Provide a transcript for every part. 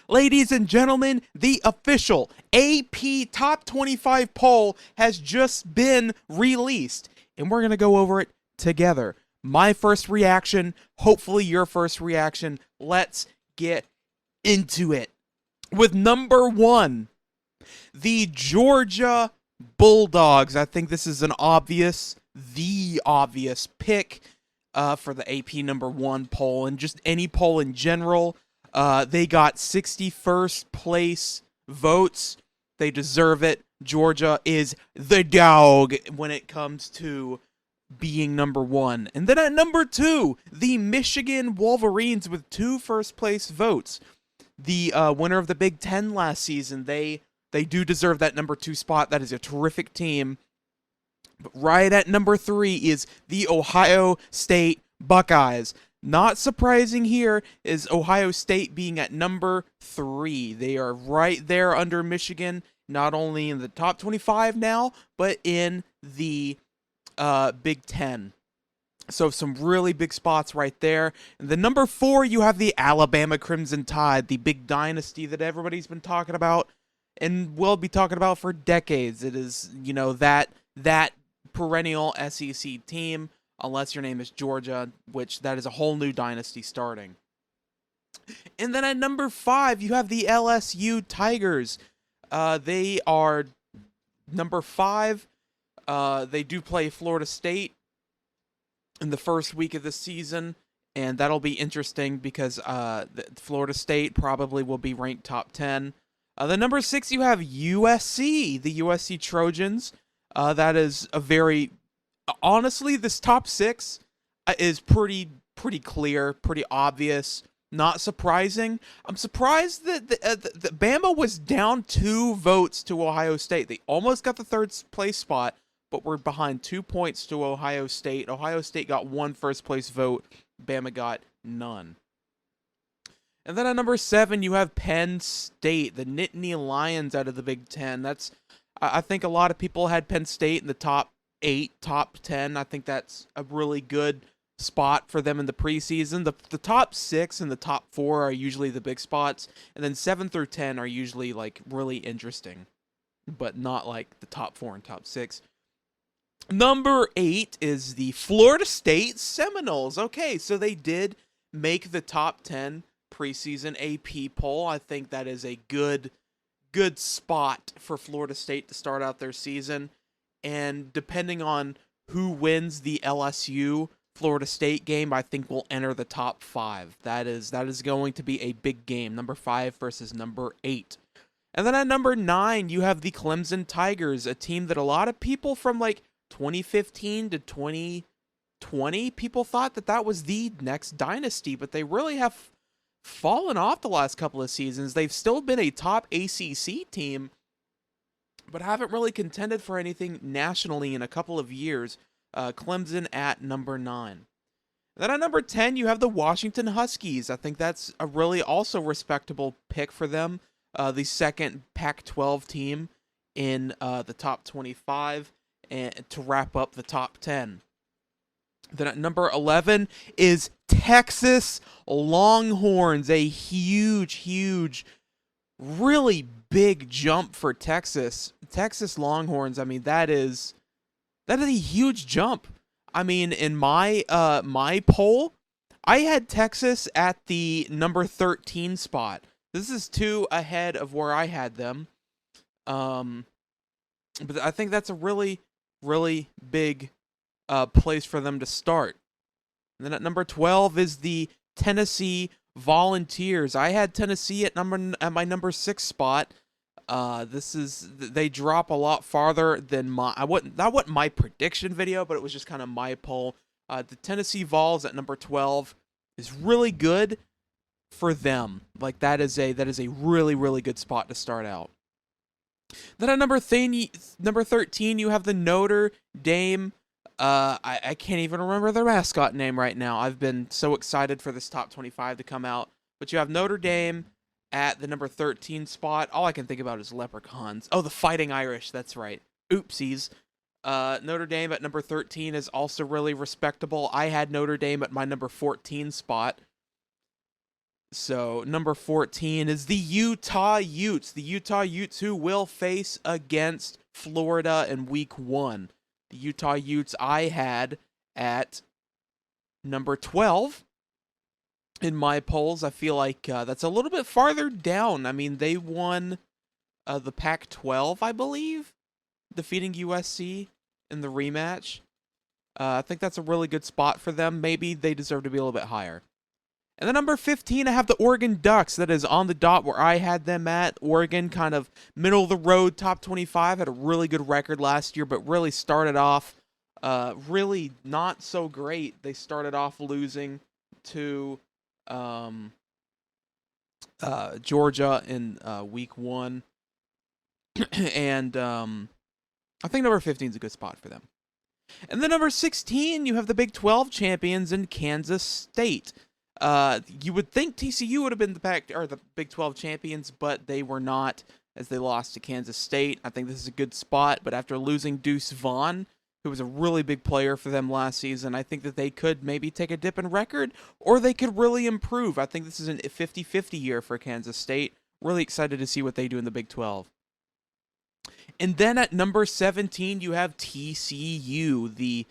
Ladies and gentlemen, the official AP Top 25 poll has just been released, and we're going to go over it together. My first reaction, hopefully your first reaction. Let's get into it. With number 1, the Georgia Bulldogs. I think this is the obvious pick for the AP number 1 poll, and just any poll in general. They got 61st place votes. They deserve it. Georgia is the dog when it comes to being number 1. And then at number 2, the Michigan Wolverines with 2 first place votes. The winner of the Big Ten last season, they do deserve that number 2 spot. That is a terrific team. But right at number 3 is the Ohio State Buckeyes. Not surprising here is Ohio State being at number 3. They are right there under Michigan, not only in the top 25 now, but in the Big Ten. So some really big spots right there. And the number 4, you have the Alabama Crimson Tide, the big dynasty that everybody's been talking about and will be talking about for decades. It is, that perennial SEC team, unless your name is Georgia, which that is a whole new dynasty starting. And then at number 5, you have the LSU Tigers. They are number 5. They do play Florida State in the first week of the season, and that'll be interesting because Florida State probably will be ranked top 10. The number 6, you have USC, the USC Trojans. That is a very... Honestly, this top 6 is pretty clear, pretty obvious, not surprising. I'm surprised that the Bama was down 2 votes to Ohio State. They almost got the 3rd place spot, but we're behind 2 points to Ohio State. Ohio State got 1 first place vote. Bama got none. And then at number 7, you have Penn State, the Nittany Lions out of the Big Ten. I think a lot of people had Penn State in the top 8, top 10. I think that's a really good spot for them in the preseason. The top 6 and the top 4 are usually the big spots, and then 7 through 10 are usually like really interesting, but not like the top 4 and top 6. Number 8 is the Florida State Seminoles. Okay, so they did make the top 10 preseason AP poll. I think that is a good spot for Florida State to start out their season. And depending on who wins the LSU Florida State game, I think will enter the top 5. That is going to be a big game. Number 5 versus number 8. And then at number 9, you have the Clemson Tigers, a team that a lot of people from like 2015 to 2020, people thought that was the next dynasty, but they really have fallen off the last couple of seasons. They've still been a top ACC team, but haven't really contended for anything nationally in a couple of years. Clemson at number 9. Then at number 10, you have the Washington Huskies. I think that's a really also respectable pick for them. The second Pac-12 team in the top 25 and to wrap up the top 10. Then at number 11 is Texas Longhorns, a huge, really big jump for Texas. Texas Longhorns, I mean, that is a huge jump. I mean, in my my poll, I had Texas at the number 13 spot. This is 2 ahead of where I had them. But I think that's a really big place for them to start. And then at number 12 is the Tennessee Volunteers. I had Tennessee at my number 6 spot. They drop a lot farther than that wasn't my prediction video, but it was just kind of my poll. The Tennessee Vols at number 12 is really good for them. Like that is a really good spot to start out. Then at number 13, you have the Notre Dame. I can't even remember their mascot name right now. I've been so excited for this top 25 to come out. But you have Notre Dame at the number 13 spot. All I can think about is leprechauns. Oh, the Fighting Irish. That's right. Oopsies. Notre Dame at number 13 is also really respectable. I had Notre Dame at my number 14 spot. So number 14 is the Utah Utes. The Utah Utes who will face against Florida in week 1. The Utah Utes I had at number 12 in my polls. I feel like that's a little bit farther down. I mean, they won the Pac-12, I believe, defeating USC in the rematch. I think that's a really good spot for them. Maybe they deserve to be a little bit higher. And then number 15, I have the Oregon Ducks. That is on the dot where I had them at. Oregon, kind of middle of the road, top 25. Had a really good record last year, but really started off really not so great. They started off losing to Georgia in week 1. And I think number 15 is a good spot for them. And then number 16, you have the Big 12 champions in Kansas State. You would think TCU would have been the Big 12 champions, but they were not, as they lost to Kansas State. I think this is a good spot, but after losing Deuce Vaughn, who was a really big player for them last season, I think that they could maybe take a dip in record, or they could really improve. I think this is a 50-50 year for Kansas State. Really excited to see what they do in the Big 12. And then at number 17, you have TCU, the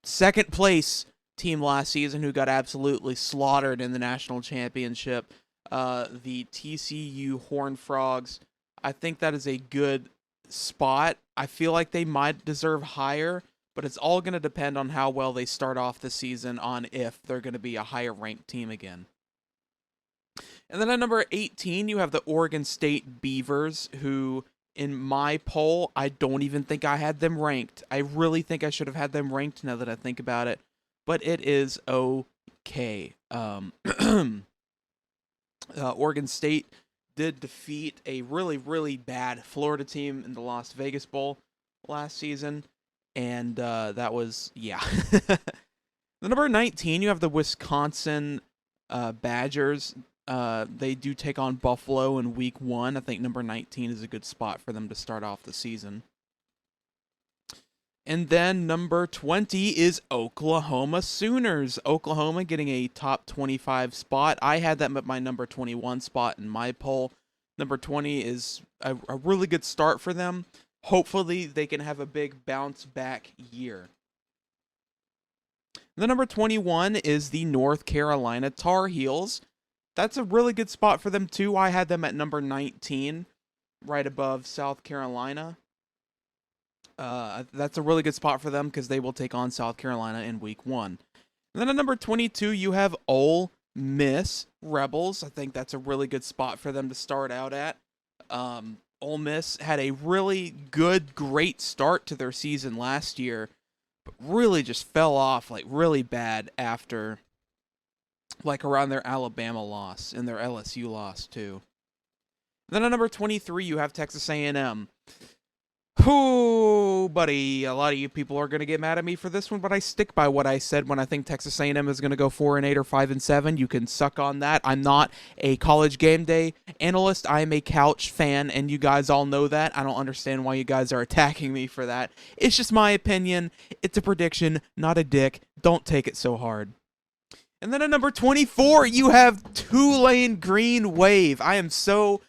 second place team last season who got absolutely slaughtered in the national championship. The TCU Horned Frogs. I think that is a good spot. I feel like they might deserve higher, but it's all going to depend on how well they start off the season on if they're going to be a higher ranked team again. And then at number 18, you have the Oregon State Beavers, who, in my poll, I don't even think I had them ranked. I really think I should have had them ranked now that I think about it, but it is okay. Oregon State did defeat a really, really bad Florida team in the Las Vegas Bowl last season, and that was, yeah. The number 19, you have the Wisconsin Badgers. They do take on Buffalo in week 1. I think number 19 is a good spot for them to start off the season. And then number 20 is Oklahoma Sooners. Oklahoma getting a top 25 spot. I had them at my number 21 spot in my poll. Number 20 is a really good start for them. Hopefully they can have a big bounce back year. The number 21 is the North Carolina Tar Heels. That's a really good spot for them too. I had them at number 19, right above South Carolina. That's a really good spot for them because they will take on South Carolina in week 1. And then at number 22, you have Ole Miss Rebels. I think that's a really good spot for them to start out at. Ole Miss had a really good, great start to their season last year, but really just fell off like really bad after, like around their Alabama loss and their LSU loss too. And then at number 23, you have Texas A&M. Ooh, buddy, a lot of you people are going to get mad at me for this one, but I stick by what I said when I think Texas A&M is going to go 4-8 or 5-7. You can suck on that. I'm not a College Game Day analyst. I am a couch fan, and you guys all know that. I don't understand why you guys are attacking me for that. It's just my opinion. It's a prediction, not a dick. Don't take it so hard. And then at number 24, you have Tulane Green Wave. I am so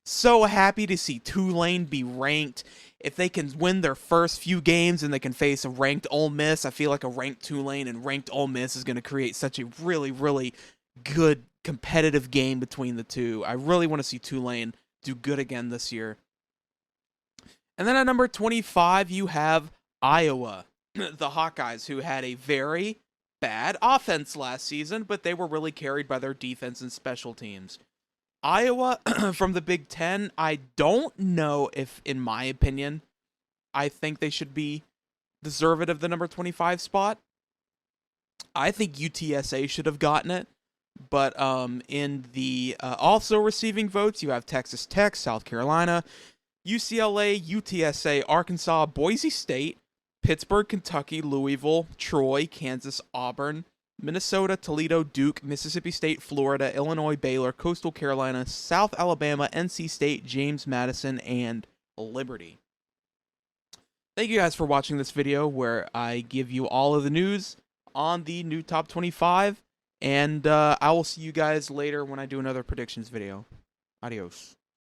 happy to see Tulane be ranked. If they can win their first few games and they can face a ranked Ole Miss, I feel like a ranked Tulane and ranked Ole Miss is going to create such a really, really good competitive game between the two. I really want to see Tulane do good again this year. And then at number 25, you have Iowa, the Hawkeyes, who had a very bad offense last season, but they were really carried by their defense and special teams. Iowa from the Big Ten, I don't know if, in my opinion, I think they should be deserving of the number 25 spot. I think UTSA should have gotten it, but in the also receiving votes, you have Texas Tech, South Carolina, UCLA, UTSA, Arkansas, Boise State, Pittsburgh, Kentucky, Louisville, Troy, Kansas, Auburn, Minnesota, Toledo, Duke, Mississippi State, Florida, Illinois, Baylor, Coastal Carolina, South Alabama, NC State, James Madison, and Liberty. Thank you guys for watching this video where I give you all of the news on the new top 25 And I will see you guys later when I do another predictions video. Adios.